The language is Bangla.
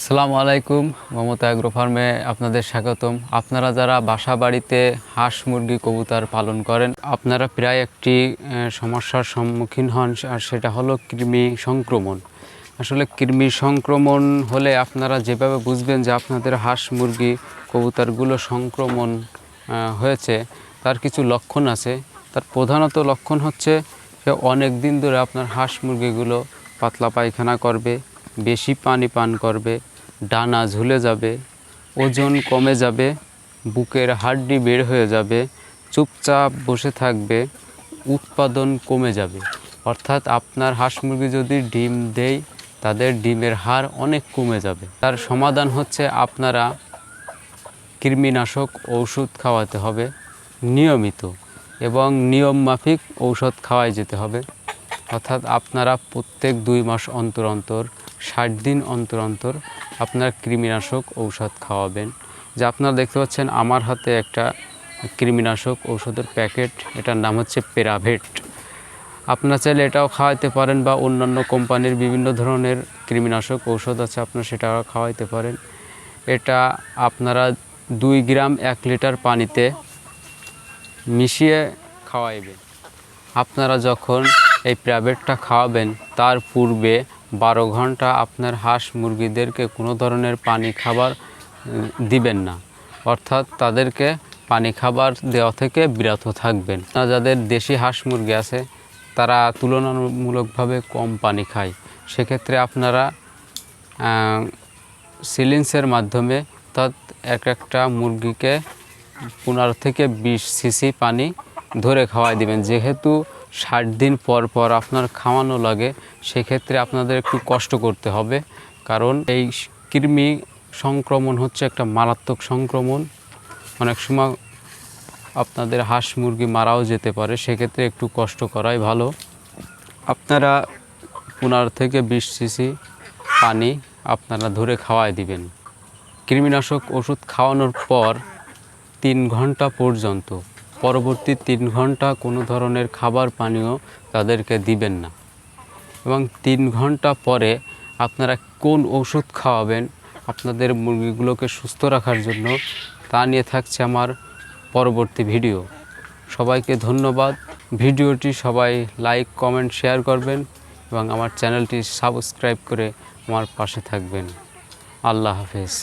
আসসালামু আলাইকুম। মমতা এগ্রো ফার্মে আপনাদের স্বাগতম। আপনারা যারা বাসা বাড়িতে হাঁস মুরগি কবুতর পালন করেন, আপনারা প্রায় একটি সমস্যার সম্মুখীন হন, আর সেটা হলো কৃমি সংক্রমণ। আসলে কৃমি সংক্রমণ হলে আপনারা যেভাবে বুঝবেন যে আপনাদের হাঁস মুরগি কবুতরগুলো সংক্রমণ হয়েছে, তার কিছু লক্ষণ আছে। তার প্রধানত লক্ষণ হচ্ছে যে অনেক দিন ধরে আপনার হাঁস মুরগিগুলো পাতলা পায়খানা করবে, বেশি পানি পান করবে, ডানা ঝুলে যাবে, ওজন কমে যাবে, বুকের হাড্ডি বের হয়ে যাবে, চুপচাপ বসে থাকবে, উৎপাদন কমে যাবে। অর্থাৎ আপনার হাঁস মুরগি যদি ডিম দেয়, তাদের ডিমের হার অনেক কমে যাবে। তার সমাধান হচ্ছে আপনারা কৃমিনাশক ঔষধ খাওয়াতে হবে নিয়মিত, এবং নিয়ম মাফিক ঔষধ খাওয়াই যেতে হবে। অর্থাৎ আপনারা প্রত্যেক 2 মাস অন্তর অন্তর 60 দিন অন্তর অন্তর আপনার কৃমিনাশক ঔষধ খাওয়াবেন। যে আপনারা দেখতে পাচ্ছেন আমার হাতে একটা কৃমিনাশক ঔষধের প্যাকেট, এটার নাম হচ্ছে প্যারাভেট। আপনারা চাইলে এটাও খাওয়াইতে পারেন, বা অন্যান্য কোম্পানির বিভিন্ন ধরনের কৃমিনাশক ঔষধ আছে, আপনারা সেটাও খাওয়াইতে পারেন। এটা আপনারা 2 গ্রাম 1 লিটার পানিতে মিশিয়ে খাওয়াইবেন। আপনারা যখন এই প্যারাভেটটা খাওয়াবেন, তার পূর্বে 12 ঘন্টা আপনার হাঁস মুরগিদেরকে কোনো ধরনের পানি খাবার দিবেন না। অর্থাৎ তাদেরকে পানি খাবার দেওয়া থেকে বিরত থাকবেন। যাদের দেশি হাঁস মুরগি আছে, তারা তুলনামূলকভাবে কম পানি খায়। সেক্ষেত্রে আপনারা সিলিন্সের মাধ্যমে অর্থাৎ একটা মুরগিকে 15 থেকে 20 সিসি পানি ধরে খাওয়াই দিবেন। যেহেতু 60 দিন পর পর আপনার খাওয়ানো লাগে, সেক্ষেত্রে আপনাদের একটু কষ্ট করতে হবে, কারণ এই কৃমি সংক্রমণ হচ্ছে একটা মারাত্মক সংক্রমণ। অনেক সময় আপনাদের হাঁস মুরগি মারাও যেতে পারে, সেক্ষেত্রে একটু কষ্ট করাই ভালো। আপনারা 15 থেকে 20 সিসি পানি আপনারা ধরে খাওয়াই দিবেন। কৃমিনাশক ওষুধ খাওয়ানোর পর 3 ঘন্টা পর্যন্ত, পরবর্তী 3 ঘন্টা কোনো ধরনের খাবার পানীয় তাদেরকে দিবেন না। এবং 3 ঘন্টা পরে আপনারা কোন ওষুধ খাওয়াবেন আপনাদের মুরগিগুলোকে সুস্থ রাখার জন্য, তা নিয়ে থাকছে আমার পরবর্তী ভিডিও। সবাইকে ধন্যবাদ। ভিডিওটি সবাই লাইক, কমেন্ট, শেয়ার করবেন এবং আমার চ্যানেলটি সাবস্ক্রাইব করে আমার পাশে থাকবেন। আল্লাহ হাফেজ।